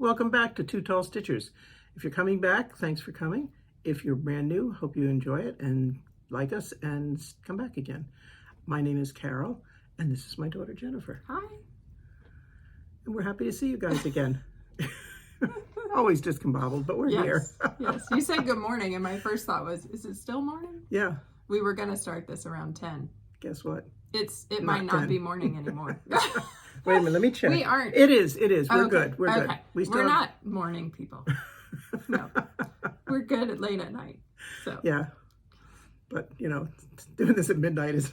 Welcome back to Two Tall Stitchers. If you're coming back, thanks for coming. If you're brand new, hope you enjoy it and like us and come back again. My name is Carol, and this is my daughter Jennifer. Hi. And we're happy to see you guys again. Always discombobbled, but we're here. Yes, you said good morning, and my first thought was, is it still morning? Yeah. We were going to start this around 10. Guess what? It might not be morning anymore. Wait a minute, let me check. We aren't. It is. We're okay. good. We're good. We're not morning people. No. We're good at late at night. So yeah. But, you know, doing this at midnight is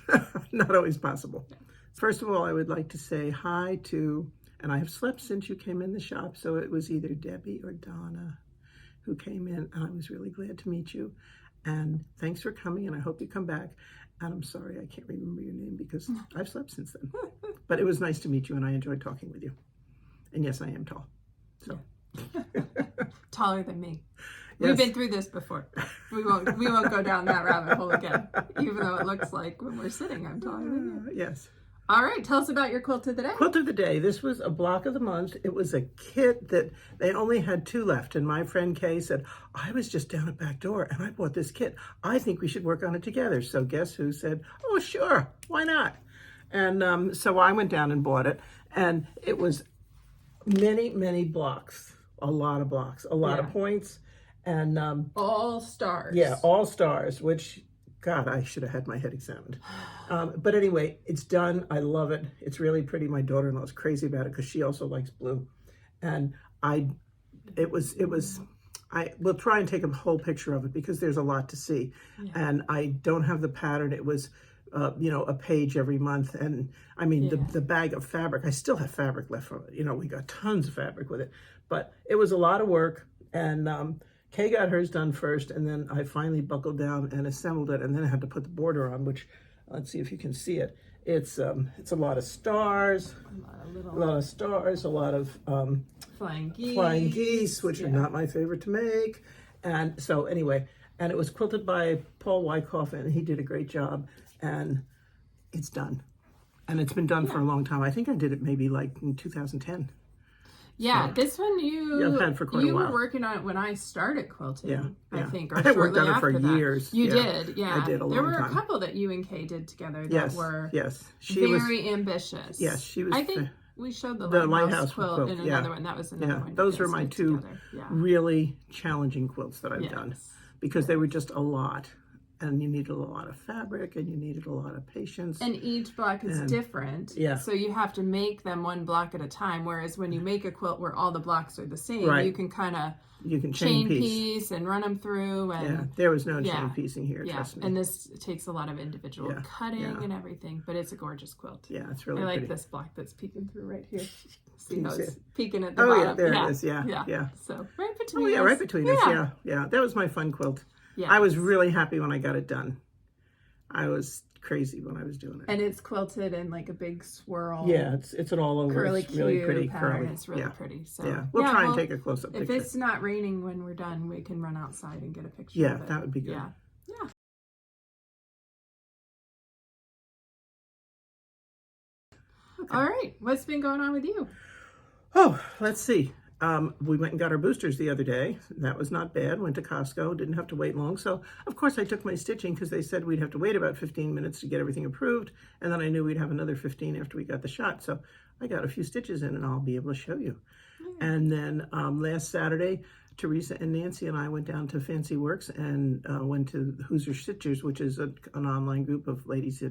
not always possible. Yeah. First of all, I would like to say hi to, and I have slept since you came in the shop, so it was either Debbie or Donna who came in, and I was really glad to meet you. And thanks for coming, and I hope you come back. And I'm sorry, I can't remember your name because I've slept since then. But it was nice to meet you, and I enjoyed talking with you. And yes, I am tall. So taller than me. Yes. We've been through this before. We won't go down that rabbit hole again. Even though it looks like when we're sitting, I'm taller than you. Yes. All right, tell us about your quilt of the day. Quilt of the day. This was a block of the month. It was a kit that they only had 2 left. And my friend Kay said, I was just down at back door and I bought this kit. I think we should work on it together. So guess who said, oh, sure, why not? And so I went down and bought it. And it was many, many blocks, a lot of blocks, a lot of points. And all stars. Yeah, all stars, which, God, I should have had my head examined. But anyway, it's done. I love it. It's really pretty. My daughter-in-law is crazy about it because she also likes blue. And we'll try and take a whole picture of it because there's a lot to see. Yeah. And I don't have the pattern. It was, a page every month. And I mean, the bag of fabric, I still have fabric left from it. You know, we got tons of fabric with it. But it was a lot of work. And Kay got hers done first, and then I finally buckled down and assembled it, and then I had to put the border on, which, let's see if you can see it. It's a lot of stars, a lot of stars, a lot of flying geese, which are not my favorite to make. And so anyway, and it was quilted by Paul Wyckoff, and he did a great job, and it's done. And it's been done for a long time. I think I did it maybe like in 2010. Yeah, so, this one I've had for quite a while. You were working on it when I started quilting, I think. Or I worked on it for years. You did, yeah. I did a long time. There were a couple that you and Kay did together that were very ambitious. Yes, she was. I think we showed the lighthouse quilt in another one. That was another one. Those were my 2 really challenging quilts that I've done because they were just a lot. And you needed a lot of fabric, and you needed a lot of patience. And each block is different. Yeah. So you have to make them one block at a time. Whereas when you make a quilt where all the blocks are the same, you can kind of chain piece and run them through. And there was no chain piecing here. Trust me. And this takes a lot of individual cutting and everything. But it's a gorgeous quilt. Yeah, it's really. I like pretty. This block that's peeking through right here. See how it's peeking at the bottom. Yeah, there it is. Yeah. So right between. Right between us. Yeah. That was my fun quilt. Yes. I was really happy when I got it done. I was crazy when I was doing it. And it's quilted in like a big swirl. Yeah, it's an all over. Curly, it's really pretty pattern. curly. It's really pretty. So we'll try and take a close up picture. If it's not raining when we're done, we can run outside and get a picture. Yeah, of it. that would be good. Yeah. Okay. All right, what's been going on with you? Oh, let's see. We went and got our boosters the other day. That was not bad. Went to Costco. Didn't have to wait long. So, of course, I took my stitching because they said we'd have to wait about 15 minutes to get everything approved. And then I knew we'd have another 15 after we got the shot. So I got a few stitches in, and I'll be able to show you. And then last Saturday, Teresa and Nancy and I went down to Fancy Works and went to Hoosier Stitchers, which is an online group of ladies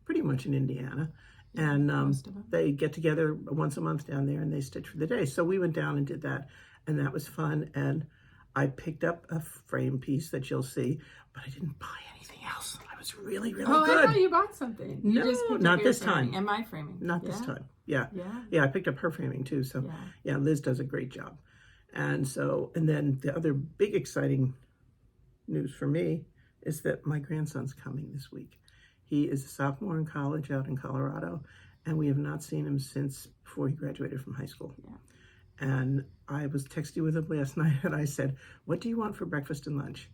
pretty much in Indiana. And they get together once a month down there and they stitch for the day. So we went down and did that, and that was fun. And I picked up a frame piece that you'll see, but I didn't buy anything else. I was really, really good. I thought you bought something. No, not this time. And my framing. Not this time. Yeah, I picked up her framing too. So Liz does a great job. And then the other big exciting news for me is that my grandson's coming this week. He is a sophomore in college out in Colorado, and we have not seen him since before he graduated from high school. Yeah. And I was texting with him last night, and I said, what do you want for breakfast and lunch?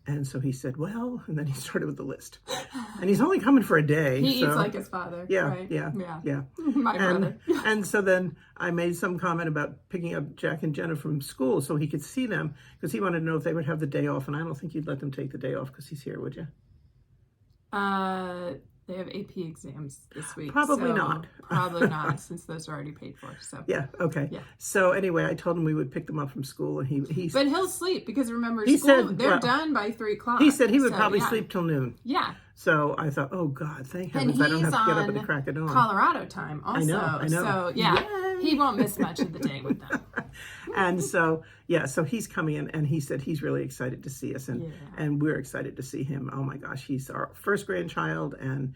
And so he said, well, and then he started with the list. And he's only coming for a day. He eats like his father. Yeah, right? yeah. My brother. And so then I made some comment about picking up Jack and Jenna from school so he could see them, because he wanted to know if they would have the day off. And I don't think you'd let them take the day off because he's here, would you? They have AP exams this week. Probably not. Probably not, since those are already paid for. So yeah, okay. Yeah. So anyway, I told him we would pick them up from school, and he. But he'll sleep because remember, they're done by 3:00. He said he would probably sleep till noon. Yeah. So I thought, oh God, thank heavens, I don't have to get up at the crack of dawn. Colorado time, also. I know. So yeah, he won't miss much of the day with them. And so so he's coming in, and he said he's really excited to see us, and we're excited to see him. Oh my gosh, he's our first grandchild, and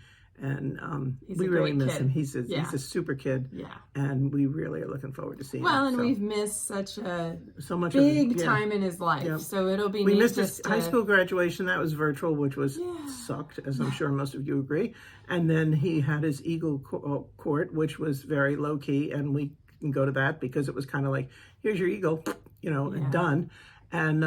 we really miss him. He's a super kid, and we really are looking forward to seeing him. Well, and we've missed so much big time in his life, so it'll be. We missed his high school graduation. That was virtual, which was sucked, as I'm sure most of you agree. And then he had his Eagle Court, which was very low key, and we can go to that because it was kind of like, here's your eagle, and done. And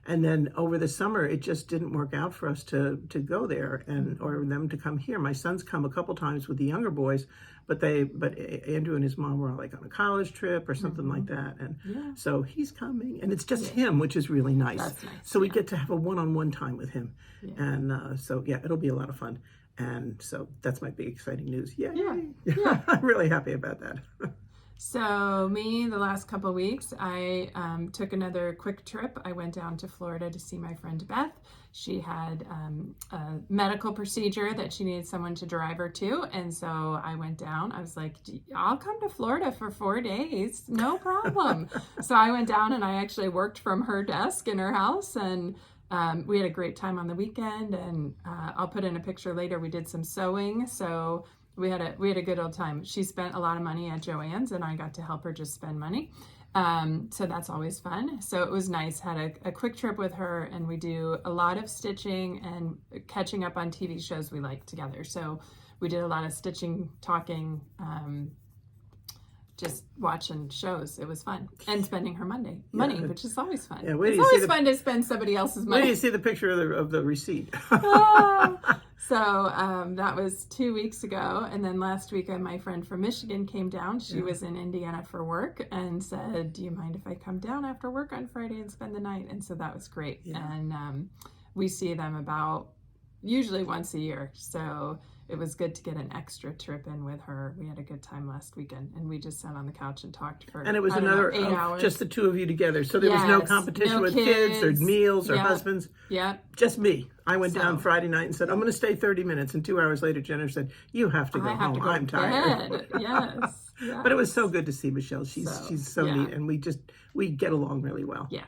then over the summer, it just didn't work out for us to go there or them to come here. My son's come a couple times with the younger boys, but Andrew and his mom were like on a college trip or something like that. And so he's coming, and it's just him, which is really nice. That's nice. So we get to have a one-on-one time with him. And it'll be a lot of fun. And so that's my big exciting news. Yay. Yeah. I'm really happy about that. So the last couple of weeks, I took another quick trip. I went down to Florida to see my friend Beth. She had a medical procedure that she needed someone to drive her to. And so I went down. I was like, I'll come to Florida for 4 days. No problem. So I went down and I actually worked from her desk in her house, and we had a great time on the weekend. And I'll put in a picture later. We did some sewing. So we had a good old time. She spent a lot of money at Joann's, and I got to help her just spend money. So that's always fun. So it was nice. Had a quick trip with her, and we do a lot of stitching and catching up on TV shows we like together. So we did a lot of stitching, talking, just watching shows. It was fun. And spending her money, which is always fun. Yeah, it's always fun to spend somebody else's money. Wait till you see the picture of the receipt. So that was 2 weeks ago. And then last week, my friend from Michigan came down. She was in Indiana for work and said, do you mind if I come down after work on Friday and spend the night? And so that was great. Yeah. And we see them about usually once a year. So it was good to get an extra trip in with her. We had a good time last weekend, and we just sat on the couch and talked for, and it was another 8 hours. Just the two of you together. So there was no competition with kids or meals or husbands. Yeah. Just me. I went down Friday night and said, I'm going to stay 30 minutes. And 2 hours later, Jennifer said, you have to go home. I'm tired. Yes. But it was so good to see Michelle. She's so neat. And we get along really well. Yeah.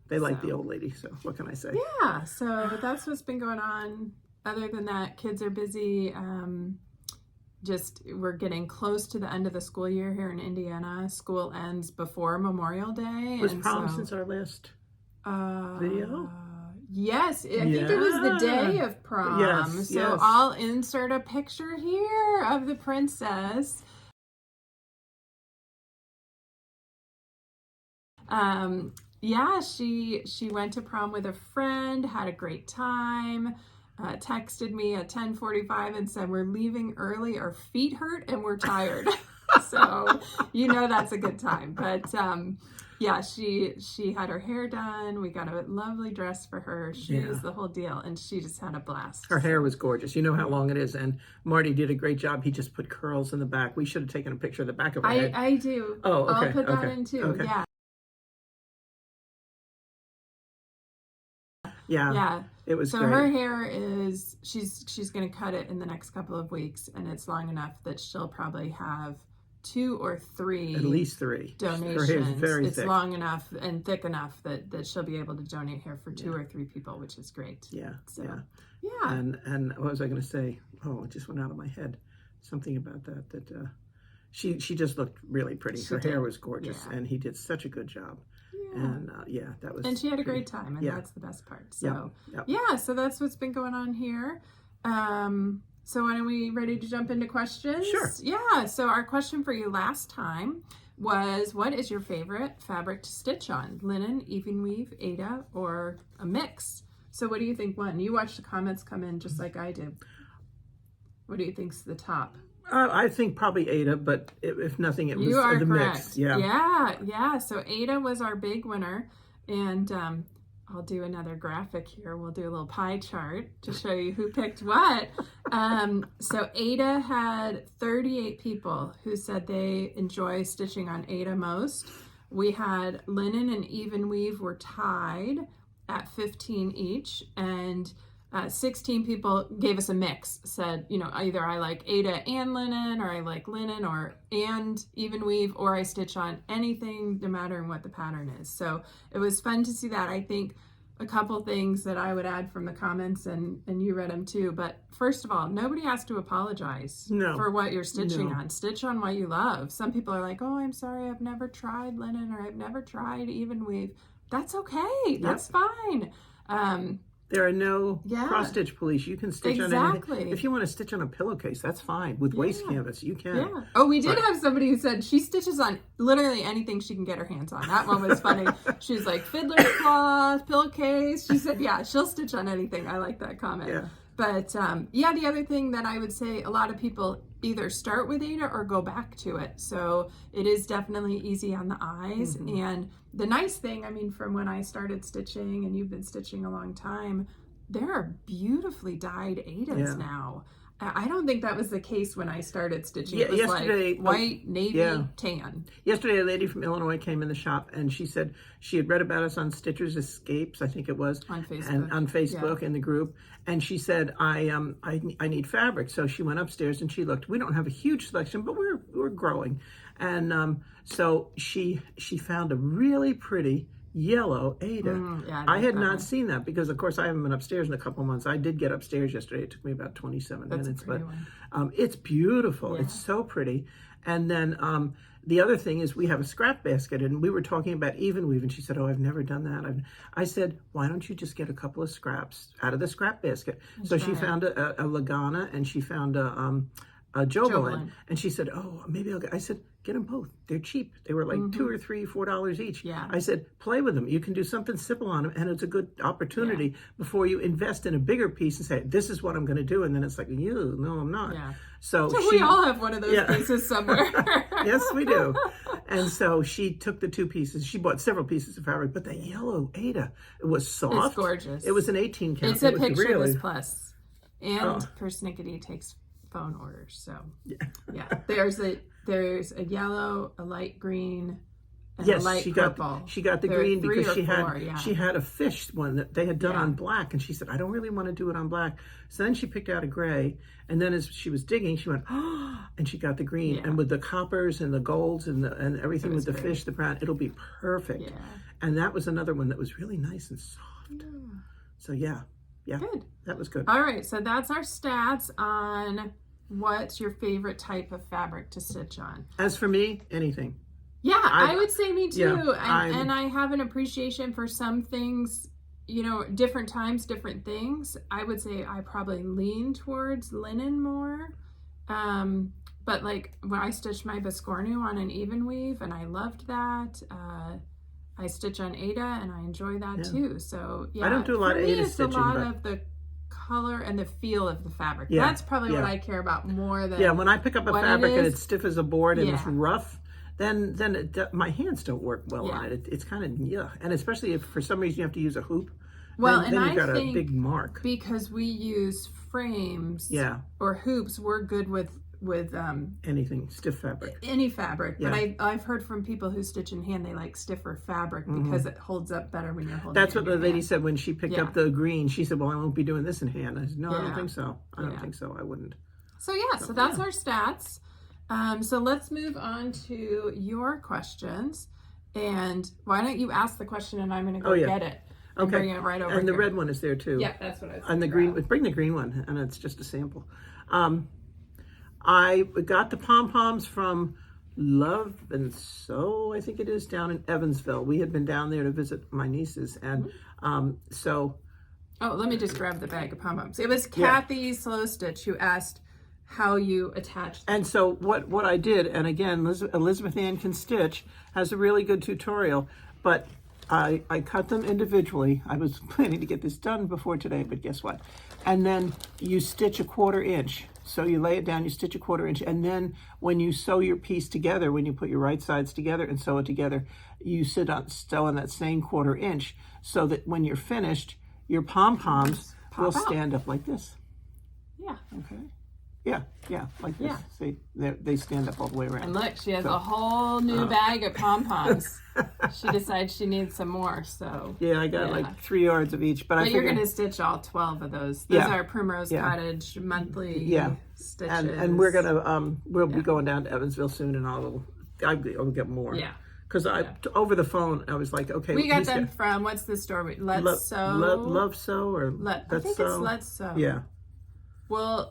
They like the old lady. So what can I say? Yeah. So that's what's been going on. Other than that, kids are busy. We're getting close to the end of the school year here in Indiana. School ends before Memorial Day. Was prom since our last video? Yes, I think it was the day of prom. Yes, so I'll insert a picture here of the princess. She went to prom with a friend, had a great time. Texted me at 10:45 and said, we're leaving early, our feet hurt and we're tired. So that's a good time. But she had her hair done. We got a lovely dress for her. She was the whole deal, and she just had a blast. Her hair was gorgeous. You know how long it is, and Marty did a great job. He just put curls in the back. We should have taken a picture of the back of her head. I do. Oh, okay. I'll put that in too. Okay. Yeah. It was so great. Her hair is, she's going to cut it in the next couple of weeks, and it's long enough that she'll probably have 2 or 3, at least 3 donations. Her hair is very it's thick. Long enough and thick enough that she'll be able to donate hair for 2 or 3 people, which is great. Yeah. Yeah. And what was I going to say? Oh, it just went out of my head. Something about that she just looked really pretty. Her hair was gorgeous, and he did such a good job. And that was. And she had a great time, and that's the best part. So so that's what's been going on here. So when are we ready to jump into questions? Sure. Yeah. So our question for you last time was, what is your favorite fabric to stitch on? Linen, even weave, Aida, or a mix? So what do you think won? You watched the comments come in just like I did. What do you think's the top? I think probably Ada, but if nothing, it was You are the correct. mix. Yeah. Yeah. So Ada was our big winner. And I'll do another graphic here. We'll do a little pie chart to show you who picked what. So Ada had 38 people who said they enjoy stitching on Ada most. We had linen and even weave were tied at 15 each, and 16 people gave us a mix, said, you know, either I like Ada and linen, or I like linen and even weave, or I stitch on anything, no matter what the pattern is. So it was fun to see that. I think a couple things that I would add from the comments, and you read them too, but first of all, nobody has to apologize for what you're stitching on. Stitch on what you love. Some people are like, oh, I'm sorry, I've never tried linen, or I've never tried even weave. That's okay. That's fine. There are no cross-stitch police. You can stitch on anything. If you want to stitch on a pillowcase, that's fine. With waste canvas, you can. Yeah. Oh, we did have somebody who said she stitches on literally anything she can get her hands on. That one was funny. She was like, fiddler cloth, pillowcase. She said, yeah, she'll stitch on anything. I like that comment. Yeah. But yeah, the other thing that I would say, a lot of people either start with Ada or go back to it. So it is definitely easy on the eyes. And the nice thing, I mean, from when I started stitching, and you've been stitching a long time, there are beautifully dyed Adas now. I don't think that was the case when I started stitching. It was yesterday, like white, navy, tan. Yesterday, a lady from Illinois came in the shop, and she said she had read about us on Stitchers Escapes, I think it was, on Facebook, and on Facebook in the group. And she said, I need fabric. So she went upstairs and she looked. We don't have a huge selection, but we're growing. And so she found a really pretty yellow Ada. I had not seen that because, of course, I haven't been upstairs in a couple months. I did get upstairs yesterday. It took me about 27 minutes, but it's beautiful. It's so pretty. And then the other thing is we have a scrap basket, and we were talking about even weave, and she said, oh, I've never done that. I said, why don't you just get a couple of scraps out of the scrap basket? So she found a Lagana, and she found a Jovelin. And she said, oh, maybe I'll get, I said, get them both. They're cheap. They were like $2 or $3, $4 each. I said, play with them. You can do something simple on them, and it's a good opportunity before you invest in a bigger piece and say, this is what I'm going to do. And then it's like, no, I'm not. So we all have one of those pieces somewhere. Yes, we do. And so she took the two pieces. She bought several pieces of fabric, but the yellow Ada, it was soft. It's gorgeous. It was an 18 count. It's a picture of this plus. And persnickety takes phone orders. So there's a yellow, a light green, and a light purple. She got the green because she had a fish one that they had done on black, and she said, I don't really want to do it on black. So then she picked out a gray, and then as she was digging, she went, oh, and she got the green. And with the coppers and the golds and everything with the fish, the brown, it'll be perfect. And that was another one that was really nice and soft. So good. That was good. All right, so that's our stats on what's your favorite type of fabric to stitch on. As for me, anything. Yeah, I would say me too. And I have an appreciation for some things, you know, different times, different things. I would say I probably lean towards linen more. But like when I stitched my Biscornu on an even weave, and I loved that. I stitch on Ada, and I enjoy that too. So I don't do a lot of Ada stitching. It's a lot of the color and the feel of the fabric. That's probably what I care about more than when I pick up a fabric and it's stiff as a board and it's rough, then my hands don't work well on it. It's kind of and especially if for some reason you have to use a hoop. Then you've got a big mark. Because we use frames or hoops, we're good with anything stiff fabric, any fabric. But I've heard from people who stitch in hand, they like stiffer fabric because it holds up better when you're holding. That's what the lady said when she picked up the green. She said, well, I won't be doing this in hand. I said, no, I don't think so. I don't think so. I wouldn't. So so that's our stats. So let's move on to your questions. And why don't you ask the question, and I'm going to go get it. And bring it right over and the here. red one is there too. Yeah, that's what I was And the green, bring the green one, and it's just a sample. I got the pom-poms from Love and Sew, I think it is, down in Evansville. We had been down there to visit my nieces, and so... Oh, let me just grab the bag of pom-poms. It was Kathy Slow Stitch who asked how you attach them. And so what I did, and again, Elizabeth Ann Can Stitch has a really good tutorial, but I cut them individually. I was planning to get this done before today, but guess what? And then you stitch a 1/4 inch. So you lay it down, you stitch a 1/4 inch, and then when you sew your piece together, when you put your right sides together and sew it together, you sew on that same 1/4 inch, so that when you're finished, your pom-poms will stand up like this. Yeah. Okay. Yeah, like this. Yeah. See, they stand up all the way around. And look, she has a whole new bag of pom-poms. She decides she needs some more, so. Yeah, I got like 3 yards of each, but I you're figured, going to stitch all 12 of those. Those are Primrose Cottage monthly stitches. and we're gonna we'll be going down to Evansville soon, and I'll get more. Yeah. Because over the phone I was like, okay, we got them from, what's the store? Let's Sew. Love Sew or I think it's Let's Sew. Yeah. We'll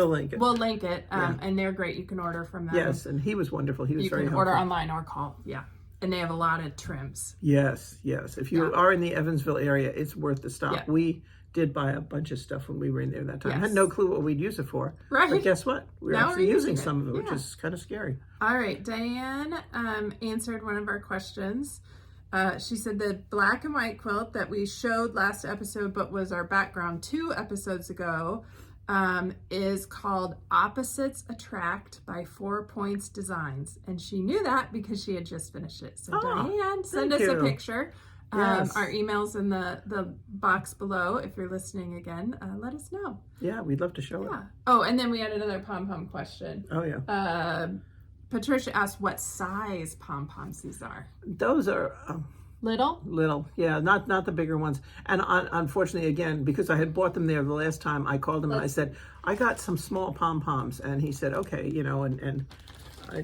link it. We'll link it, and they're great. You can order from them. Yes, and he was wonderful. He was very helpful. You can order online or call. Yeah, and they have a lot of trims. Yes. If you are in the Evansville area, it's worth the stop. Yeah. We did buy a bunch of stuff when we were in there that time. Yes. I had no clue what we'd use it for. Right. But guess what? We're actually using some of it, which is kind of scary. All right. Diane answered one of our questions. She said the black and white quilt that we showed last episode, but was our background 2 episodes ago, is called Opposites Attract by 4 Points Designs. And she knew that because she had just finished it. So Diane, send us a picture. Yes. Our email's in the box below. If you're listening again, let us know. Yeah, we'd love to show it. Oh, and then we had another pom-pom question. Oh, yeah. Patricia asked what size pom-poms these are. Those are... Little, yeah, not the bigger ones. And unfortunately, again, because I had bought them there the last time, I called him and I said, I got some small pom-poms. And he said, okay, and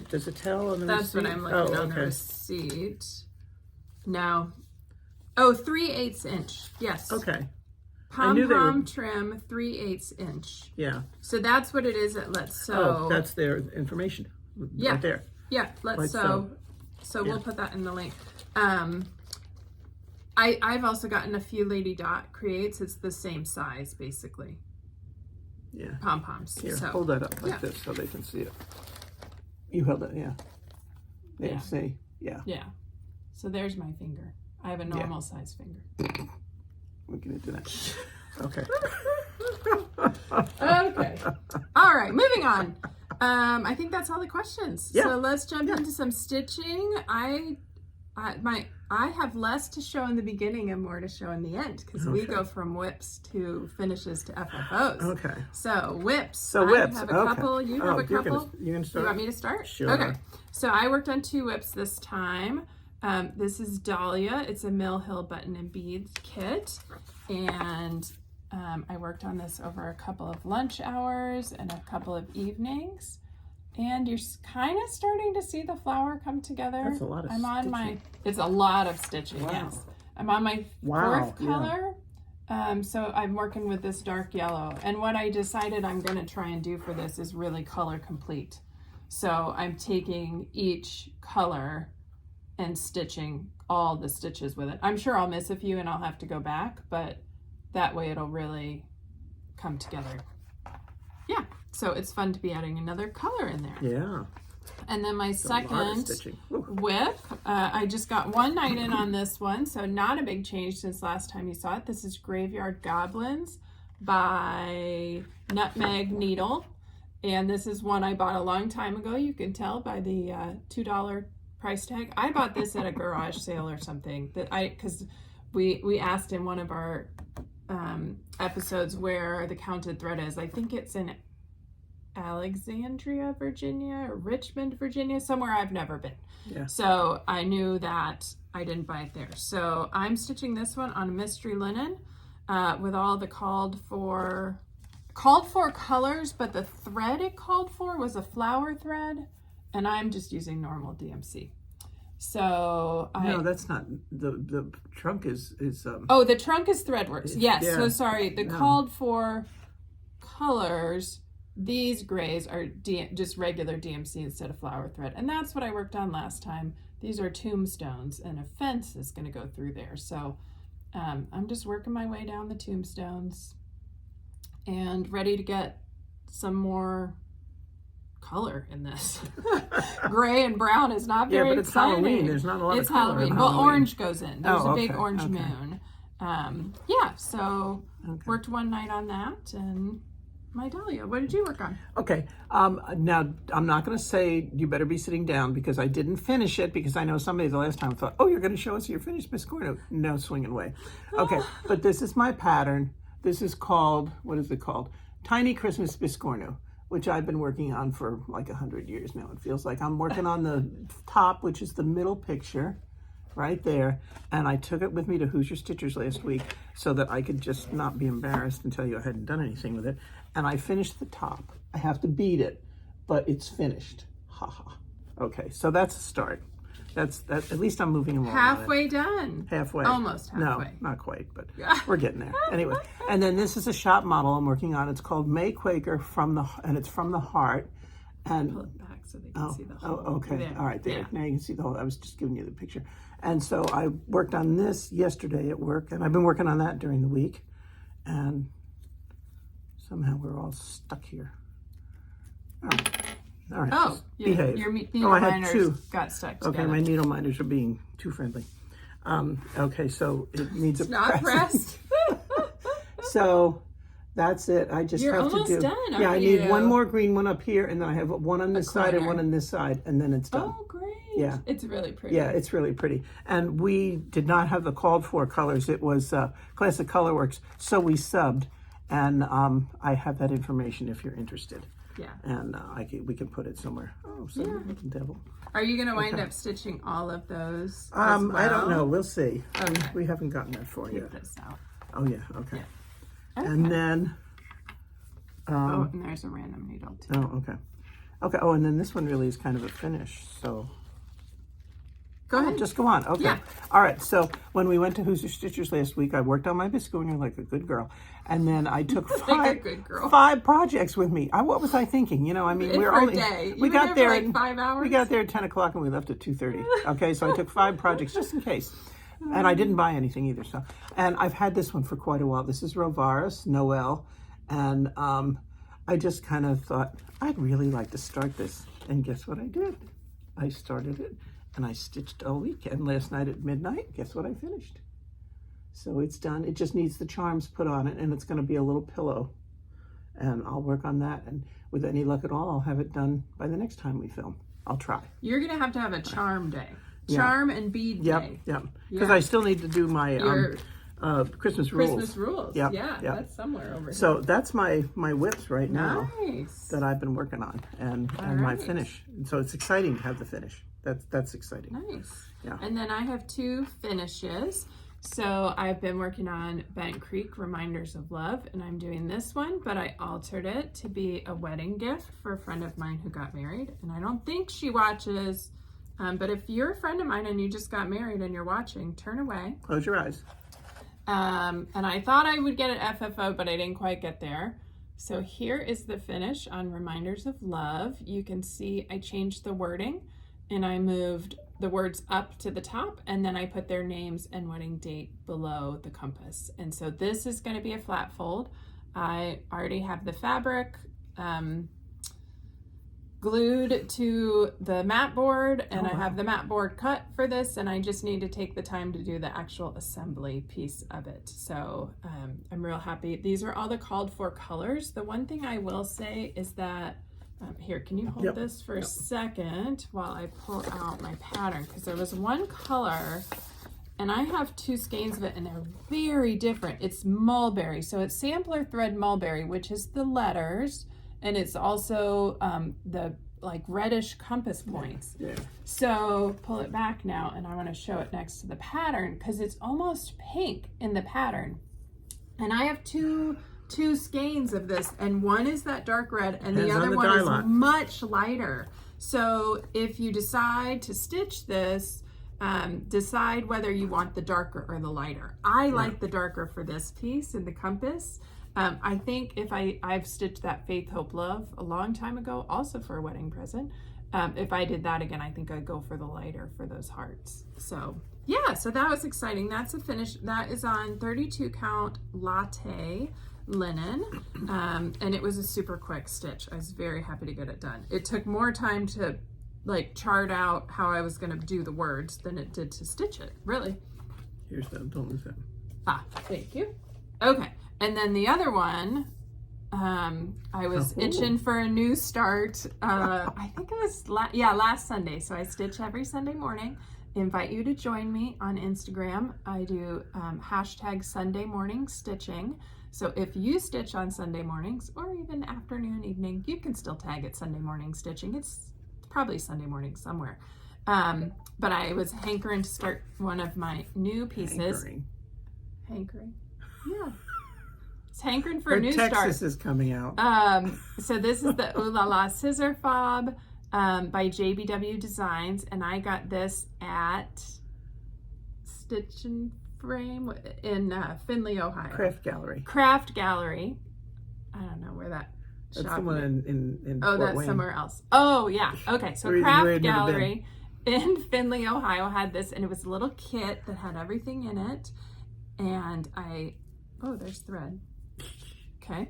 does it tell on the That's receipt? what I'm looking on the receipt. No. Oh, 3/8 inch. Yes. Okay. Pom-pom trim, 3/8 inch. Yeah. So that's what it is at Let's Sew. Oh, that's their information right there. Yeah, Let's Sew. So we'll put that in the link. I've also gotten a few Lady Dot creates. It's the same size, basically. Yeah. Pom-poms. Here, hold that up like this so they can see it. You held it, They see, Yeah. So there's my finger. I have a normal size finger. We're gonna do that. Okay. Okay. All right, moving on. I think that's all the questions. Yeah. So let's jump into some stitching. I have less to show in the beginning and more to show in the end because we go from whips to finishes to FFOs. Okay. So whips. I have a couple. You have a couple. You're gonna start? You want me to start? Sure. Okay. So I worked on 2 whips this time. This is Dahlia. It's a Mill Hill button and beads kit. And I worked on this over a couple of lunch hours and a couple of evenings. And you're kind of starting to see the flower come together. That's a lot of stitching. It's a lot of stitching, yes. I'm on my 4th color. So I'm working with this dark yellow. And what I decided I'm going to try and do for this is really color complete. So I'm taking each color and stitching all the stitches with it. I'm sure I'll miss a few and I'll have to go back, but that way it'll really come together. Yeah, so it's fun to be adding another color in there. Yeah. And then my second whip, I just got one night in on this one, so not a big change since last time you saw it. This is Graveyard Goblins by Nutmeg Needle. And this is one I bought a long time ago. You can tell by the $2 price tag. I bought this at a garage sale or something because we asked in one of our episodes where the counted thread is. I think it's in Alexandria, Virginia, or Richmond, Virginia, somewhere I've never been. Yeah. So I knew that I didn't buy it there. So I'm stitching this one on mystery linen with all the called for colors, but the thread it called for was a flower thread, and I'm just using normal DMC. So no, that's not the trunk is oh, the trunk is Threadworks. Yes. Yeah. So sorry, the called for colors, these grays are just regular DMC instead of flower thread, and that's what I worked on last time. These are tombstones, and a fence is going to go through there. So I'm just working my way down the tombstones and ready to get some more color in this. Gray and brown is not very but it's exciting. Halloween. There's not a lot it's of color. Halloween. In Well, Halloween. orange goes in. There's a big orange okay. moon. Yeah, so worked one night on that. And my Dahlia, what did you work on? Okay. Now, I'm not going to say you better be sitting down because I didn't finish it, because I know somebody the last time thought, oh, you're going to show us your finished Miss Corno. No swinging way. Okay, but this is my pattern. This is called, what is it called? Tiny Christmas Biscornu, which I've been working on for like 100 years now. It feels like I'm working on the top, which is the middle picture right there. And I took it with me to Hoosier Stitchers last week so that I could just not be embarrassed and tell you I hadn't done anything with it. And I finished the top. I have to beat it, but it's finished. Ha ha. Okay, so that's a start. That's at least I'm moving along. Halfway done. Halfway. Almost halfway. No, not quite, but we're getting there. Anyway, and then this is a shop model I'm working on. It's called May Quaker and it's from the heart. And pull it back so they can see the whole. okay. There. All right, there. Yeah. Now you can see the whole. I was just giving you the picture. And so I worked on this yesterday at work, and I've been working on that during the week. And somehow we're all stuck here. Oh. All right. Oh, behave. Your needle I had minders two. got stuck together. Okay, my needle minders are being too friendly. Okay, so it needs a not press. pressed. So that's it. I just You're have to almost do. done, Yeah, I aren't need you? one more green one up here, and then I have one on this side and one on this side, and then it's done. Oh, great. Yeah. It's really pretty. Yeah, it's really pretty. And we did not have the called for colors. It was Classic Colorworks, so we subbed. And I have that information if you're interested. Yeah. And we can put it somewhere. Oh, so little devil. Are you going to wind up stitching all of those? I as well? don't know. We'll see. Okay. We haven't gotten that far yet. Keep this out. Oh, yeah. Okay. Okay. And then... oh, and there's a random needle too. Oh, okay. Okay. Oh, and then this one really is kind of a finish. So Go ahead. just go on. Okay. Yeah. All right. So when we went to Hoosier Stitchers last week, I worked on my biscuit like a good girl, and then I took Like a good girl. 5 projects with me. What was I thinking? You know, I mean, we're for only a day. we You got were there for like at 5 hours. We got there at 10 o'clock and we left at 2:30. Okay, so I took 5 projects just in case. And I didn't buy anything either. So, and I've had this one for quite a while. This is Rovaris Noel, and I just kind of thought I'd really like to start this. And guess what I did? I started it, and I stitched all week. And last night at midnight, guess what I finished? So it's done. It just needs the charms put on it, and it's going to be a little pillow. And I'll work on that. And with any luck at all, I'll have it done by the next time we film. I'll try. You're going to have a charm day. Charm and bead day. Yep. Because I still need to do my Christmas rules. Christmas rules. Yep, Yeah, yep. that's somewhere over here. So that's my whips right now Nice. that I've been working on, and my right. finish. And so it's exciting to have the finish. That's exciting. Nice. Yeah. And then I have 2 finishes. So I've been working on Bent Creek Reminders of Love, and I'm doing this one, but I altered it to be a wedding gift for a friend of mine who got married. And I don't think she watches, but if you're a friend of mine and you just got married and you're watching, turn away. Close your eyes. And I thought I would get an FFO, but I didn't quite get there. So here is the finish on Reminders of Love. You can see I changed the wording, and I moved the words up to the top, and then I put their names and wedding date below the compass. And so this is going to be a flat fold. I already have the fabric glued to the mat board, and I have the mat board cut for this, and I just need to take the time to do the actual assembly piece of it. So I'm real happy. These are all the called for colors. The one thing I will say is that here, can you hold this for a second while I pull out my pattern? Because there was one color, and I have 2 skeins of it, and they're very different. It's mulberry, so it's sampler thread mulberry, which is the letters, and it's also the like reddish compass points. Yeah. So pull it back now, and I want to show it next to the pattern because it's almost pink in the pattern. And I have two skeins of this, and one is that dark red, and the other one is much lighter. So if you decide to stitch this, decide whether you want the darker or the lighter. I like the darker for this piece in the compass. I think if I've stitched that Faith, Hope, Love a long time ago, also for a wedding present. If I did that again, I think I'd go for the lighter for those hearts. So yeah, so that was exciting. That's a finish. That is on 32 count latte. linen, and it was a super quick stitch. I was very happy to get it done. It took more time to like chart out how I was going to do the words than it did to stitch it, really. Here's that, don't lose that. Ah, thank you. Okay, and then the other one, I was itching for a new start. I think it was last Sunday. So I stitch every Sunday morning. Invite you to join me on Instagram. I do hashtag Sunday morning stitching. So if you stitch on Sunday mornings or even afternoon, evening, you can still tag it Sunday morning stitching. It's probably Sunday morning somewhere. But I was hankering to start one of my new pieces. Hankering. Yeah. It's hankering for a new start. Texas is coming out. So this is the Ooh La La Scissor Fob by JBW Designs, and I got this at Stitch and Frame in Findlay, Ohio. Craft Gallery. I don't know where that That's shop the one in Oh, Fort that's Wayne. somewhere else. Oh, yeah. Okay, so Craft Gallery in Findlay, Ohio had this, and it was a little kit that had everything in it. And oh, there's thread. Okay.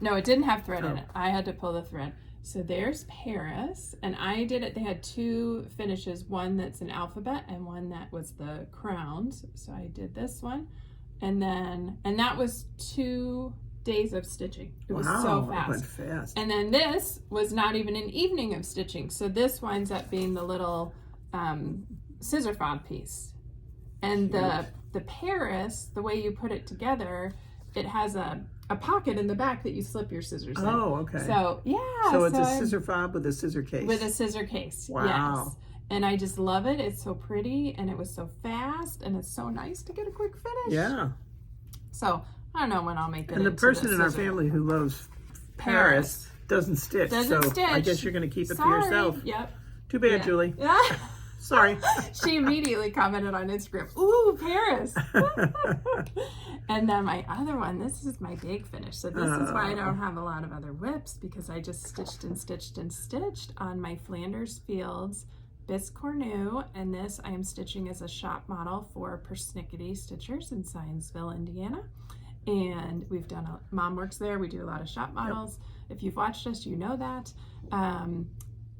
No, it didn't have thread in it. I had to pull the thread. So there's Paris, and I did it. They had two finishes, one that's an alphabet and one that was the crowns. So I did this one, and that was 2 days of stitching. It was so fast. It went fast. And then this was not even an evening of stitching. So this winds up being the little scissor fob piece, and the Paris, the way you put it together, it has a pocket in the back that you slip your scissors in. Oh, okay. So, yeah. So it's a scissor fob with a scissor case. With a scissor case, wow. Yes. And I just love it. It's so pretty, and it was so fast, and it's so nice to get a quick finish. Yeah. So, I don't know when I'll make it. And the person in our family who loves Paris doesn't stitch. Doesn't stitch. I guess you're going to keep it for yourself. Yep. Too bad, Julie. Sorry. She immediately commented on Instagram, "Ooh, Paris." And then my other one, this is my big finish. So this is why I don't have a lot of other whips, because I just stitched and stitched and stitched on my Flanders Fields Biscornu. And this I am stitching as a shop model for Persnickety Stitchers in Scienceville, Indiana. And we've done, Mom works there. We do a lot of shop models. Yep. If you've watched us, you know that.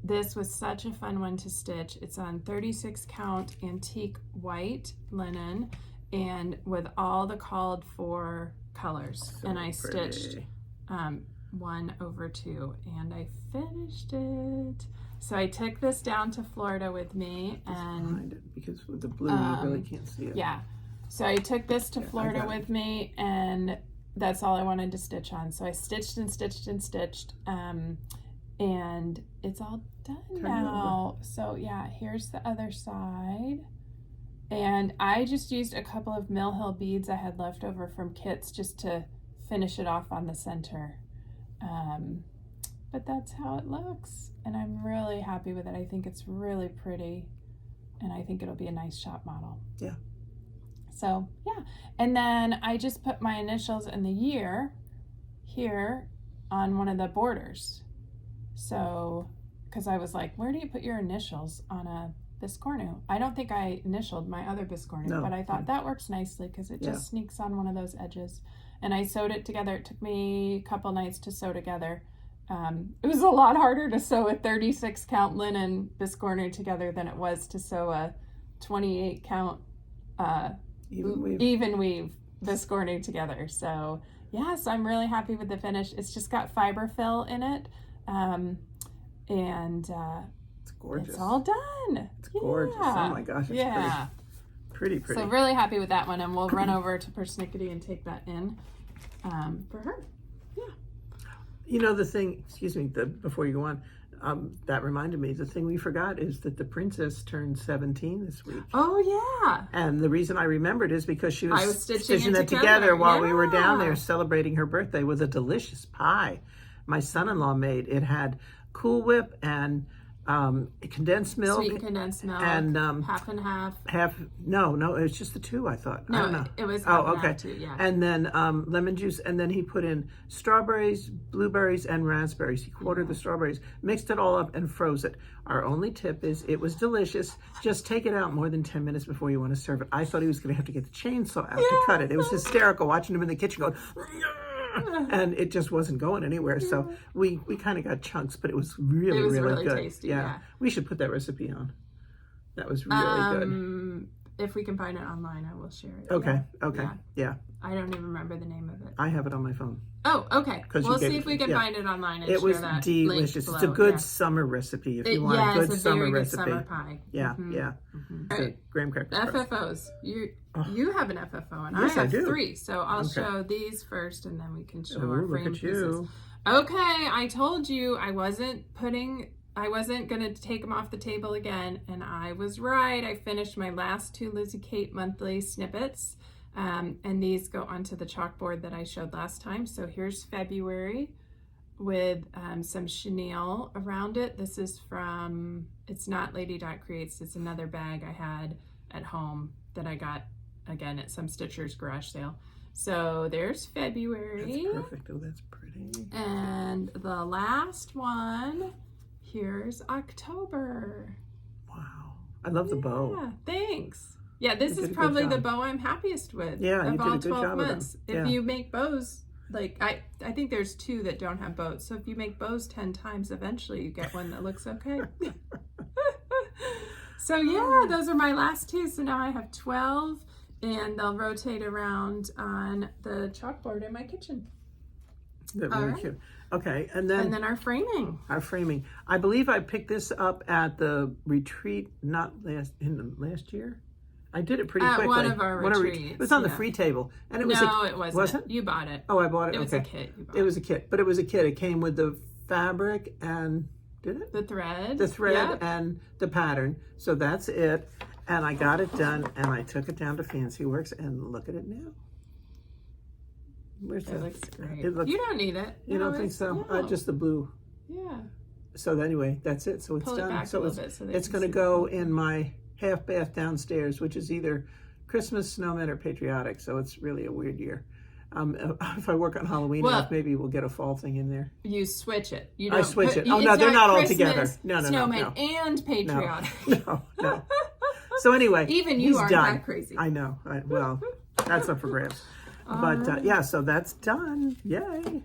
This was such a fun one to stitch. It's on 36 count antique white linen and with all the called for colors. So and I stitched 1/2 and I finished it. So I took this down to Florida with me, and behind it, because with the blue you really can't see it. Yeah. So I took this to Florida with me, and that's all I wanted to stitch on. So I stitched and stitched and stitched. And it's all done now. So yeah, here's the other side. And I just used a couple of Mill Hill beads I had left over from kits just to finish it off on the center. But that's how it looks. And I'm really happy with it. I think it's really pretty. And I think it'll be a nice shop model. Yeah. So yeah. And then I just put my initials and the year here on one of the borders. So, because I was like, where do you put your initials on a Biscornu? I don't think I initialed my other Biscornu, but I thought that works nicely because it just sneaks on one of those edges. And I sewed it together. It took me a couple nights to sew together. It was a lot harder to sew a 36 count linen Biscornu together than it was to sew a 28 count even weave Biscornu together. So, yes, I'm really happy with the finish. It's just got fiber fill in it. It's gorgeous. It's all done. It's gorgeous. Oh my gosh, it's pretty. So really happy with that one, and we'll run over to Persnickety and take that in for her. Yeah. You know, the thing, excuse me, before you go on, that reminded me, the thing we forgot is that the princess turned 17 this week. Oh, yeah. And the reason I remembered is because she was stitching it together while we were down there celebrating her birthday with a delicious pie my son-in-law made. It had Cool Whip and condensed milk, Sweetened condensed milk, and half and half. no, it was just the two, I thought. I don't know. It was half and okay. half too, yeah. And then lemon juice, and then he put in strawberries, blueberries, and raspberries. He quartered the strawberries, mixed it all up, and froze it. Our only tip is it was delicious. Just take it out more than 10 minutes before you want to serve it. I thought he was going to have to get the chainsaw out to cut it. It was hysterical watching him in the kitchen going, and it just wasn't going anywhere. So we kind of got chunks, but it was really good. Tasty. Yeah. We should put that recipe on. That was really good. If we can find it online, I will share it. Okay. Yeah. I don't even remember the name of it. I have it on my phone. Oh, okay. We'll see if we can find it online and it was share that delicious. link It's a below. good summer recipe if you want a good summer recipe. Summer pie. Yeah. All right. Graham crackers. FFOs. You have an FFO and Yes, I have I do. 3. So I'll show these first and then we can show our Look frame at you. pieces. Okay, I told you I wasn't gonna take them off the table again, and I was right. I finished my last 2 Lizzie Kate monthly snippets, and these go onto the chalkboard that I showed last time. So here's February with some chenille around it. This is from, it's not Lady Dot Creates, it's another bag I had at home that I got again at some Stitchers garage sale. So there's February. That's perfect. Oh, that's pretty. And the last one, here's October. Wow. I love the bow. Yeah, thanks. Yeah, this is did a good probably the job. bow I'm happiest with Yeah, you of did a all good 12 job with them. months. Yeah. If you make bows, like I think there's 2 that don't have bows. So if you make bows 10 times, eventually you get one that looks okay. So yeah, those are my last 2. So now I have 12 and they'll rotate around on the chalkboard in my kitchen. They're really cute. Okay, and then our framing. Our framing. I believe I picked this up at the retreat, not last year. I did it pretty quickly. One of our retreats. It was on the free table, and it was it wasn't. Was it? You bought it. Oh, I bought it. It was a kit. You bought It was a kit, but it was a kit. It came with the fabric and did it? The thread. The thread Yep. and the pattern. So that's it. And I got it done, and I took it down to Fancy Works, and look at it now. Where's It looks great. It looks, You don't need it. you don't think so? No. Just the blue. Yeah. So anyway, that's it. So it's Pull it done. back So a little bit so they it's can going to see go in my half bath downstairs, which is either Christmas, snowman, or patriotic. So it's really a weird year. If I work on Halloween, maybe we'll get a fall thing in there. You switch it. You I don't switch put, it. Oh no, it's they're not all Christmas, together. No, snowman and patriotic. No. So anyway, Even you he's aren't done. that crazy. I know. Well, that's up for grabs. But yeah, so that's done. Yay.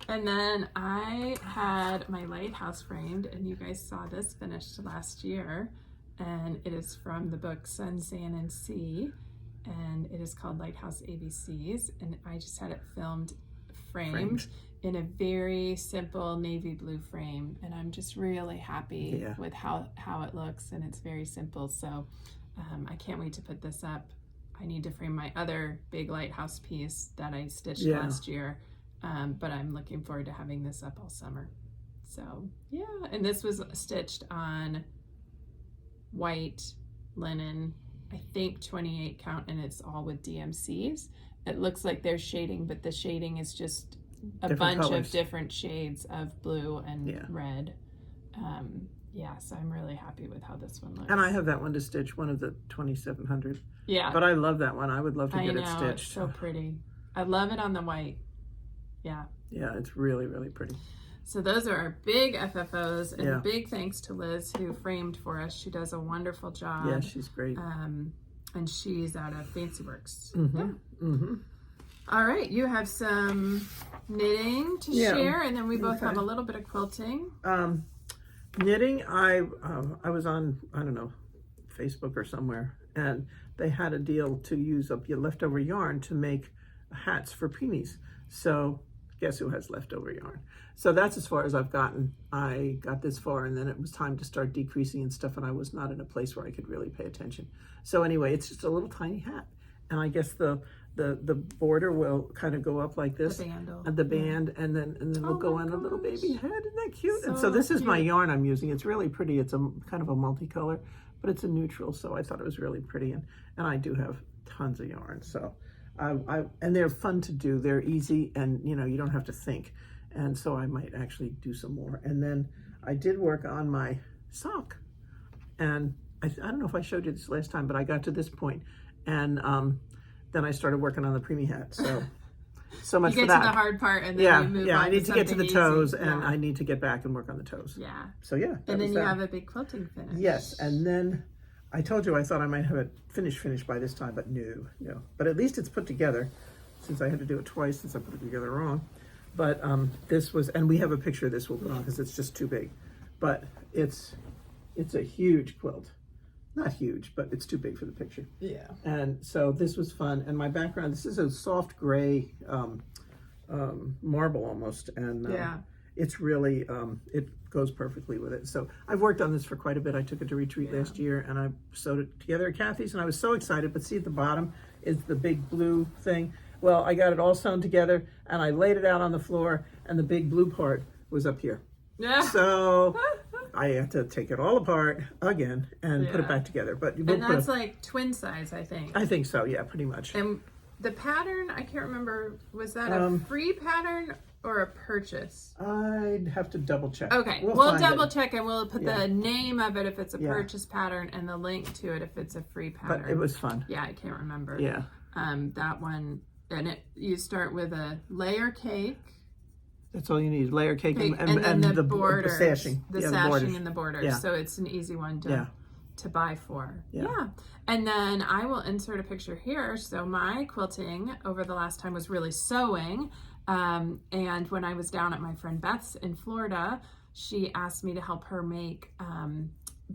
And then I had my lighthouse framed, and you guys saw this finished last year. And it is from the book Sun, Sand, and Sea. And it is called Lighthouse ABCs. And I just had it framed in a very simple navy blue frame. And I'm just really happy with how it looks. And it's very simple. So I can't wait to put this up. I need to frame my other big lighthouse piece that I stitched last year. But I'm looking forward to having this up all summer. So yeah, and this was stitched on white linen, I think 28 count, and it's all with DMCs. It looks like there's shading, but the shading is just a bunch of different shades of blue and red. So I'm really happy with how this one looks. And I have that one to stitch, one of the 2700. Yeah. But I love that one. I would love to get it stitched. It's so pretty. I love it on the white. Yeah. Yeah, it's really, really pretty. So those are our big FFOs, and big thanks to Liz who framed for us. She does a wonderful job. Yeah, she's great. And she's out of Fancy Works. Mm-hmm. All right, you have some knitting to share, and then we both have a little bit of quilting. Knitting, I was on, I don't know, Facebook or somewhere, and they had a deal to use up your leftover yarn to make hats for preemies. So guess who has leftover yarn? So that's as far as I've gotten. I got this far, and then it was time to start decreasing and stuff, and I was not in a place where I could really pay attention. So anyway, it's just a little tiny hat, and I guess the border will kind of go up like this, the band, and then it'll go on a little baby head. Isn't that cute? And so this is my yarn I'm using. It's really pretty. It's a kind of a multicolor, but it's a neutral, so I thought it was really pretty. And I do have tons of yarn, so and they're fun to do. They're easy, and you don't have to think. And so I might actually do some more. And then I did work on my sock. And I don't know if I showed you this last time, but I got to this point, and then I started working on the preemie hat. So much for that. You get to the hard part, and then you move on. I need to get to the something toes, easy. and I need to get back and work on the toes. Yeah. So yeah. And then you have a big quilting finish. Yes, and then I told you I thought I might have it finished by this time, but no. But at least it's put together, since I had to do it twice since I put it together wrong. But this was, and we have a picture of this we'll put on because it's just too big. But it's a huge quilt. Not huge, but it's too big for the picture. Yeah. And so this was fun. And my background, this is a soft gray marble almost. And it's really, it goes perfectly with it. So I've worked on this for quite a bit. I took it to retreat last year, and I sewed it together at Kathy's, and I was so excited. But see at the bottom is the big blue thing. Well, I got it all sewn together, and I laid it out on the floor, and the big blue part was up here. Yeah. So I had to take it all apart again and put it back together. But and that's like twin size, I think. I think so, yeah, pretty much. And the pattern, I can't remember, was that a free pattern or a purchase? I'd have to double check. Okay, we'll double check, and we'll put the name of it if it's a purchase pattern, and the link to it if it's a free pattern. But it was fun. Yeah, I can't remember. Yeah. That one, and you start with a layer cake. That's all you need, layer cake and the borders, the sashing. The sashing and the borders. Yeah. So it's an easy one to buy for. Yeah. And then I will insert a picture here. So my quilting over the last time was really sewing. And when I was down at my friend Beth's in Florida, she asked me to help her make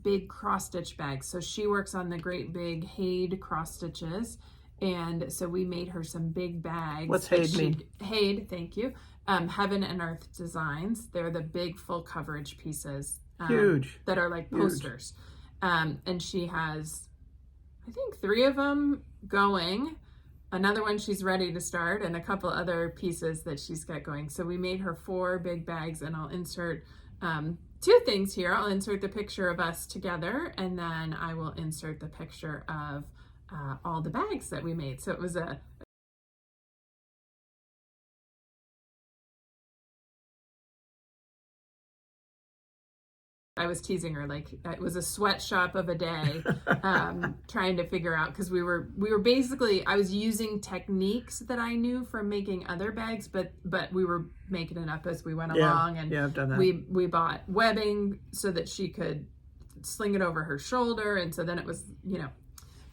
big cross stitch bags. So she works on the great big Haid cross stitches. And so we made her some big bags. What's Haid mean? Haid, thank you. Heaven and Earth Designs. They're the big full coverage pieces. Huge. That are like posters. And she has, I think, 3 of them going. Another one she's ready to start, and a couple other pieces that she's got going. So we made her 4 big bags, and I'll insert 2 things here. I'll insert the picture of us together, and then I will insert the picture of all the bags that we made. So it was I was teasing her, like it was a sweatshop of a day, trying to figure out, because we were basically, I was using techniques that I knew from making other bags, but we were making it up as we went along, and I've done that. We bought webbing so that she could sling it over her shoulder, and so then it was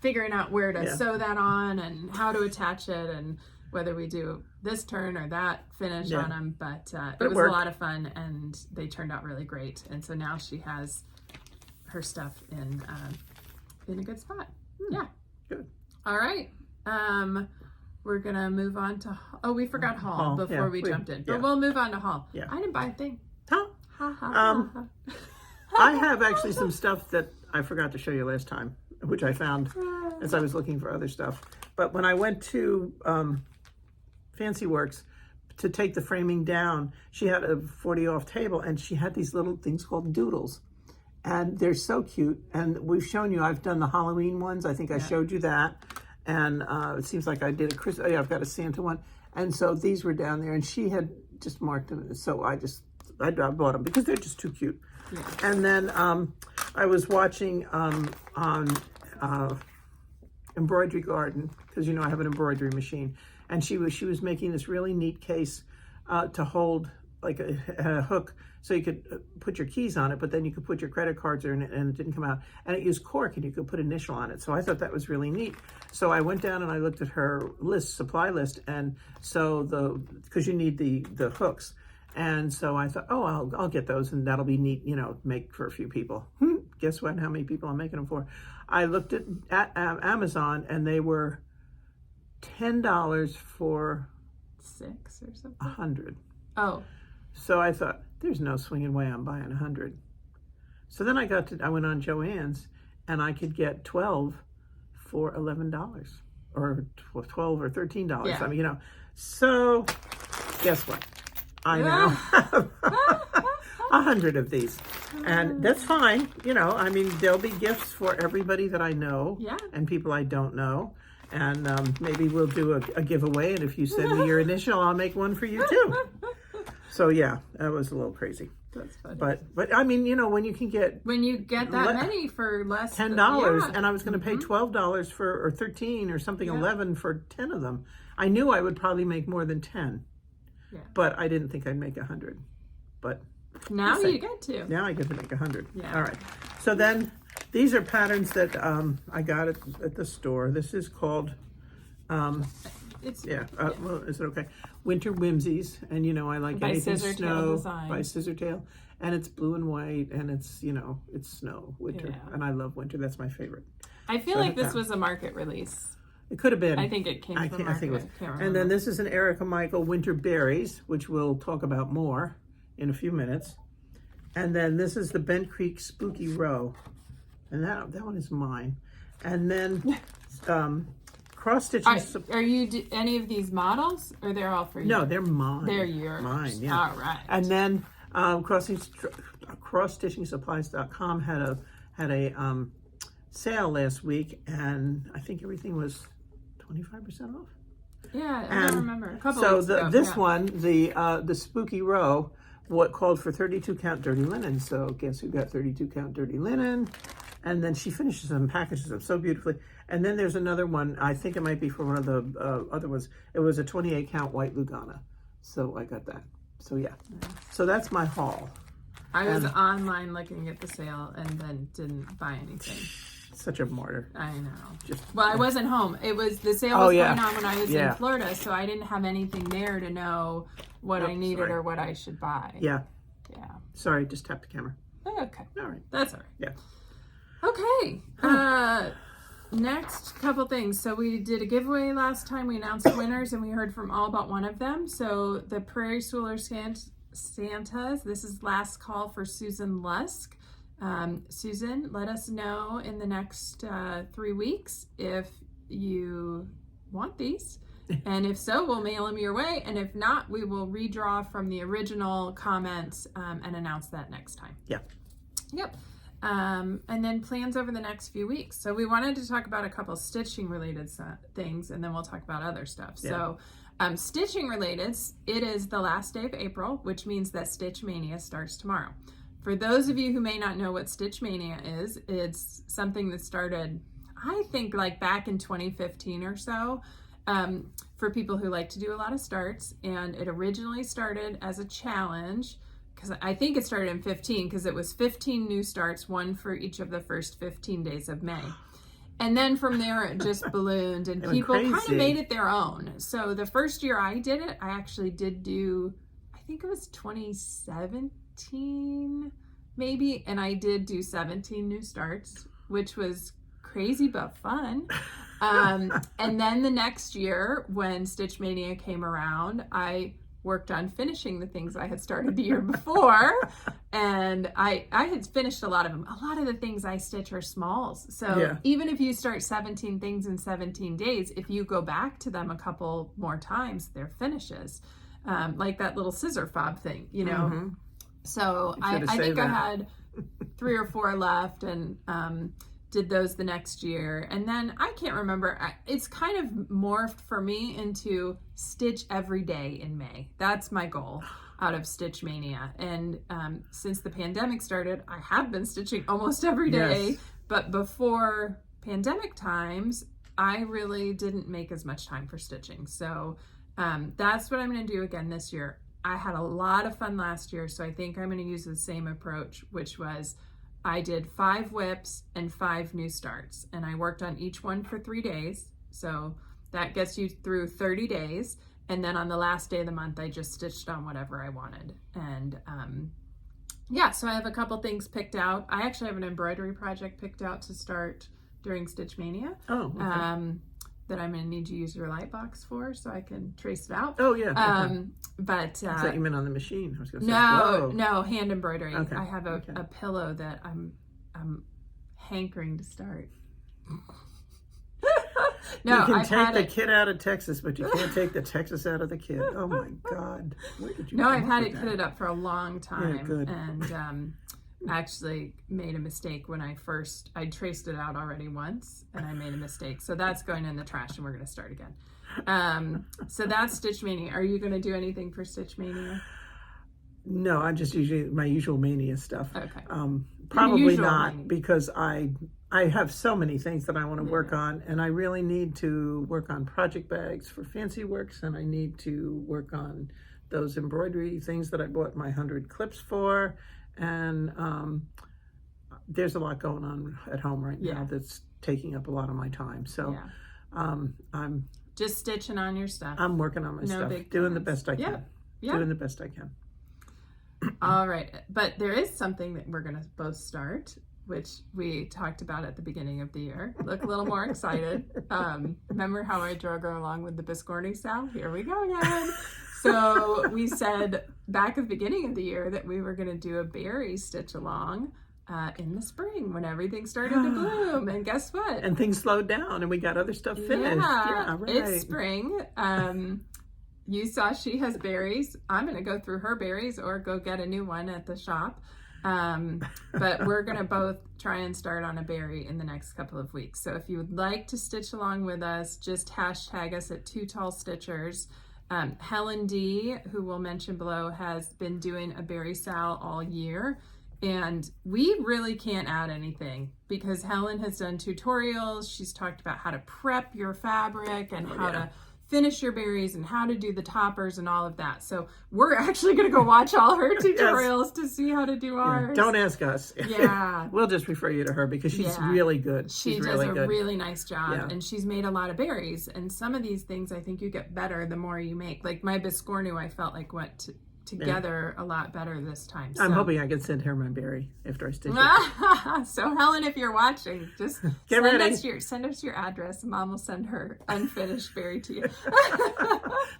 figuring out where to sew that on and how to attach it and whether we do this turn or that finish on them. But it was a lot of fun, and they turned out really great. And so now she has her stuff in a good spot. Yeah. Good. All right. We're going to move on to, we forgot haul before we jumped in. But we'll move on to haul. Yeah. I didn't buy a thing. Huh? I have actually some stuff that I forgot to show you last time, which I found as I was looking for other stuff. But when I went to Fancy Works to take the framing down, she had a 40 off table, and she had these little things called doodles. And they're so cute. And we've shown you, I've done the Halloween ones. I think I showed you that. And it seems like I did a Christmas, I've got a Santa one. And so these were down there, and she had just marked them. So I bought them because they're just too cute. Yeah. And then I was watching on Embroidery Garden, because I have an embroidery machine, and she was making this really neat case to hold like a hook, so you could put your keys on it, but then you could put your credit cards in it, and it didn't come out. And it used cork, and you could put initial on it. So I thought that was really neat. So I went down and I looked at her supply list, and so because you need the hooks. And so I thought, I'll get those, and that'll be neat, make for a few people. Guess what? How many people I'm making them for? I looked at Amazon, and they were $10 for 6 or something. 100. Oh. So I thought, there's no swinging way I'm buying 100. So then I went on Joann's, and I could get 12 for $11, or 12 or $13. Yeah. I mean, So guess what? I now have 100 of these, and that's fine. There'll be gifts for everybody that I know and people I don't know, and maybe we'll do a giveaway, and if you send me your initial, I'll make one for you too. So yeah, that was a little crazy. That's funny. But I mean, when you can get When you get that many for less $10, yeah. and I was going to pay $12 for, or 13 or something, Yeah. 11 for 10 of them. I knew I would probably make more than 10, but I didn't think I'd make 100. But now you get to. Now I get to make 100. Yeah. All right. So then these are patterns that I got at the store. This is called. It's Well, is it okay? Winter Whimsies, and I like by anything Scissortail snow Design. by Scissortail, and it's blue and white, and it's it's snow, winter, and I love winter. That's my favorite. I feel like this was a market release. It could have been. I think it came from market. I think it was. And then this is an Erica Michael Winter Berries, which we'll talk about more in a few minutes. And then this is the Bent Creek Spooky Row, and that one is mine. And then cross stitching. Are you any of these models, or they're all for you? No, they're mine. They're yours. Mine, yeah. All right. And then crossstitchingsupplies.com had a sale last week, and I think everything was 25% off. Yeah, I don't remember. A couple so weeks ago, this one, the Spooky Row, what called for 32 count dirty linen. So guess who got 32 count dirty linen? And then she finishes them, packages them so beautifully. And then there's another one. I think it might be for one of the other ones. It was a 28 count white Lugana. So I got that. So yeah. So that's my haul. I was online looking at the sale and then didn't buy anything. Such a martyr. I know. I wasn't home. The sale was going on when I was in Florida, so I didn't have anything there to know what I needed or what I should buy. Yeah. Yeah. Sorry, just tap the camera. Okay. All right. That's all right. Yeah. Okay. Next couple things. So we did a giveaway last time. We announced winners and we heard from all but one of them. So the Prairie Schooler Santas. This is last call for Susan Lusk. Susan, let us know in the next 3 weeks if you want these. And if so, we'll mail them your way. And if not, we will redraw from the original comments and announce that next time. Yeah. Yep. And then plans over the next few weeks. So we wanted to talk about a couple stitching related things, and then we'll talk about other stuff. Yeah. So stitching related, it is the last day of April, which means that Stitch Mania starts tomorrow. For those of you who may not know what Stitch Mania is, it's something that started, I think, like back in 2015 or so, for people who like to do a lot of starts. And it originally started as a challenge, because I think it started in 15, because it was 15 new starts, one for each of the first 15 days of May. And then from there, it just ballooned, and people kind of made it their own. So the first year I did it, I actually did do, I think it was 2017, maybe, and I did do 17 new starts, which was crazy but fun. And then the next year, when Stitch Mania came around, I worked on finishing the things I had started the year before, and I had finished a lot of them. A lot of the things I stitch are smalls, so even if you start 17 things in 17 days, if you go back to them a couple more times, they're finishes, like that little scissor fob thing, So I think I had 3 or 4 left, and did those the next year. And then I can't remember, it's kind of morphed for me into stitch every day in May. That's my goal out of Stitch Mania. And since the pandemic started, I have been stitching almost every day. But before pandemic times, I really didn't make as much time for stitching. So that's what I'm going to do again this year. I had a lot of fun last year, so I think I'm going to use the same approach, which was I did 5 whips and 5 new starts, and I worked on each one for 3 days. So that gets you through 30 days. And then on the last day of the month, I just stitched on whatever I wanted. And so I have a couple things picked out. I actually have an embroidery project picked out to start during Stitch Mania. Oh, okay. That I'm going to need to use your light box for, so I can trace it out. Oh, yeah. Okay. But I thought you meant on the machine. I was going to say, no, hand embroidery. Okay. I have a pillow that I'm hankering to start. No, you can take the kid out of Texas, but you can't take the Texas out of the kid. Oh my God! Where did you? No, I've had it kitted up for a long time, yeah, good. And actually made a mistake when I traced it out already once, and I made a mistake. So that's going in the trash, and we're going to start again. So that's Stitch Mania. Are you going to do anything for Stitch Mania? No, I'm just usually my usual mania stuff. Okay. Probably usual not mania. because I have so many things that I want to work on, and I really need to work on project bags for Fancy Works, and I need to work on those embroidery things that I bought my 100 clips for, and there's a lot going on at home right now that's taking up a lot of my time. So I'm just stitching on your stuff. I'm working on my stuff, doing the best I can. Doing the best I can. All right, but there is something that we're gonna both start, which we talked about at the beginning of the year. Look a little more excited. Remember how I drug her along with the Biscorni style? Here we go again. So we said back at the beginning of the year that we were gonna do a berry stitch along in the spring when everything started to bloom. And guess what? And things slowed down and we got other stuff finished. Yeah, right. It's spring. You saw she has berries. I'm going to go through her berries or go get a new one at the shop. But we're going to both try and start on a berry in the next couple of weeks. So if you would like to stitch along with us, just hashtag us at 2 Tall Stitchers. Helen D, who we'll mention below, has been doing a Berry SAL all year. And we really can't add anything because Helen has done tutorials. She's talked about how to prep your fabric and how to finish your berries and how to do the toppers and all of that. So we're actually going to go watch all her tutorials to see how to do ours. Don't ask us. Yeah. We'll just refer you to her because she's really good. She does really a really nice job and she's made a lot of berries. And some of these things I think you get better the more you make. Like my Biscornu, I felt like went together a lot better this time. So. I'm hoping I can send her my berry after I stitch it. So Helen, if you're watching, just send us your address. Mom will send her unfinished berry to you.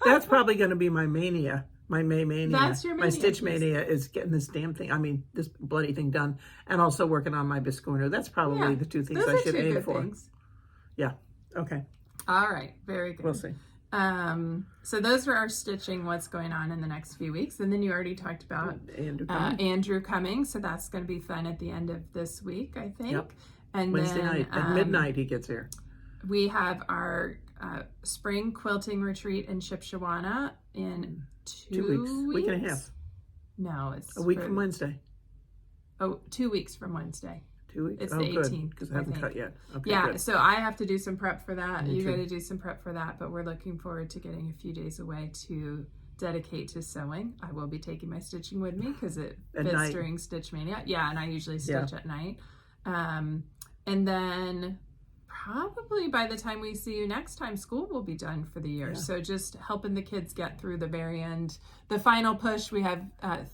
That's probably going to be my mania. My May mania. That's your mania. My stitch mania is getting this damn thing. I mean, this bloody thing done, and also working on my Biscornu. That's probably the two things I should aim for. Things. Yeah. Okay. All right. Very good. We'll see. So those are our stitching, what's going on in the next few weeks. And then you already talked about Andrew coming. So that's going to be fun at the end of this week, I think. Yep. And Wednesday then, night at midnight he gets here. We have our spring quilting retreat in Shipshawana in 2 weeks. Week and a half. No, it's a week from Wednesday. Oh, 2 weeks from Wednesday. 2 weeks? It's the 18th. Because I haven't cut yet. Okay, yeah, good. so I have to do some prep for that. You got to do some prep for that, but we're looking forward to getting a few days away to dedicate to sewing. I will be taking my stitching with me because it fits during Stitch Mania. Yeah, and I usually stitch at night. And then probably by the time we see you next time, school will be done for the year. Yeah. So just helping the kids get through the very end. The final push, we have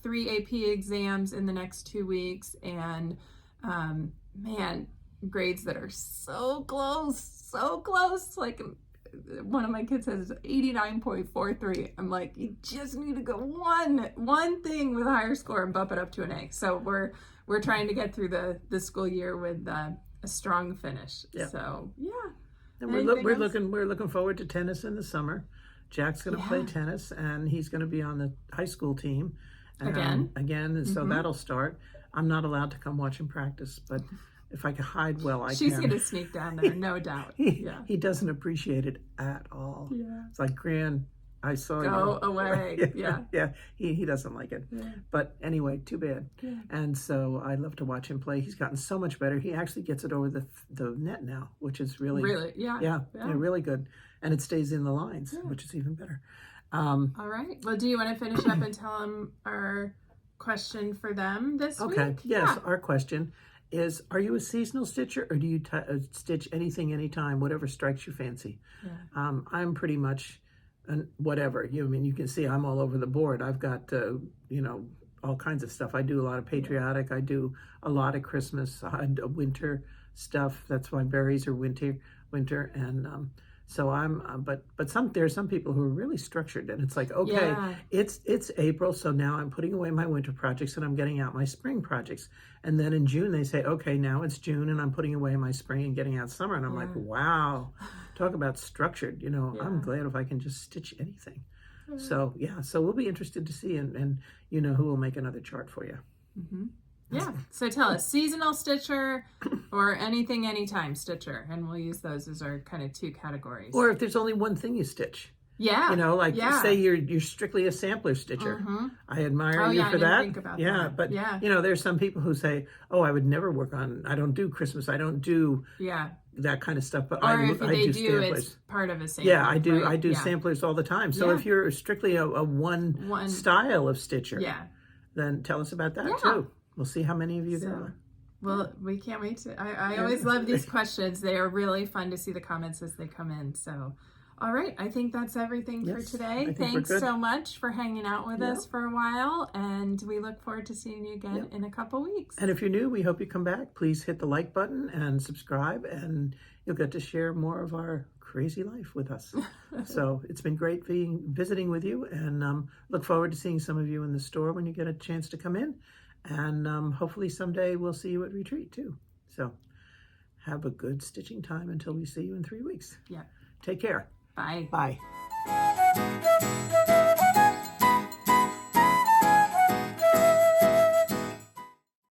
3 AP exams in the next 2 weeks, and man, grades that are so close. Like one of my kids has 89.43. I'm like, you just need to go one thing with a higher score and bump it up to an A. So we're trying to get through the school year with a strong finish. Yeah. So and we're looking forward to tennis in the summer. Jack's going to play tennis, and he's going to be on the high school team again, and so that'll start. I'm not allowed to come watch him practice, but if I can hide well, I can. She's going to sneak down there, no doubt. He doesn't appreciate it at all. Yeah. It's like, Gran, I saw you. Go away. Yeah. He doesn't like it. Yeah. But anyway, too bad. Yeah. And so I love to watch him play. He's gotten so much better. He actually gets it over the net now, which is really really good. And it stays in the lines, which is even better. All right. Well, do you want to finish up and tell them our question for them this week? Okay. Yes. Our question is, are you a seasonal stitcher, or do you stitch anything, anytime, whatever strikes your fancy? Yeah. I'm pretty much whatever. You can see I'm all over the board. I've got all kinds of stuff. I do a lot of patriotic. I do a lot of Christmas, winter stuff. That's why berries are winter, and so I'm. But there's some people who are really structured, and it's like, okay, it's April, so now I'm putting away my winter projects and I'm getting out my spring projects, and then in June they say, okay, now it's June and I'm putting away my spring and getting out summer, and I'm like, wow, talk about structured. I'm glad if I can just stitch anything. So we'll be interested to see, and who will make another chart for you. Mm-hmm. Yeah. So tell us, seasonal stitcher or anything, anytime stitcher, and we'll use those as our kind of 2 categories. Or if there's only one thing you stitch, Yeah. You know, like Yeah. say you're strictly a sampler stitcher. I admire you yeah, for I didn't that. think about Yeah, that. but Yeah. you know, there's some people who say, "Oh, I would never work on. I don't do Christmas. I don't do Yeah. that kind of stuff." But Or if I they do do, samplers. it's part of a sampler. Yeah, I do. Right? I do Yeah. samplers all the time. So Yeah. if you're strictly a one style of stitcher, Yeah. then tell us about that Yeah. too. We'll see how many of you there So, are. well, we can't wait to. I always love these questions. They are really fun to see the comments as they come in. So, all right, I think that's everything for Yes, I today. think we're Thanks good. so much for hanging out with Yeah. us for a while, and we look forward to seeing you again in a couple weeks. And if you're new, we hope you come back. Please hit the like button and subscribe, and you'll get to share more of our crazy life with us. So it's been great visiting with you, and look forward to seeing some of you in the store when you get a chance to come in. And hopefully someday we'll see you at retreat too. So have a good stitching time until we see you in 3 weeks. Yeah. Take care. Bye. Bye.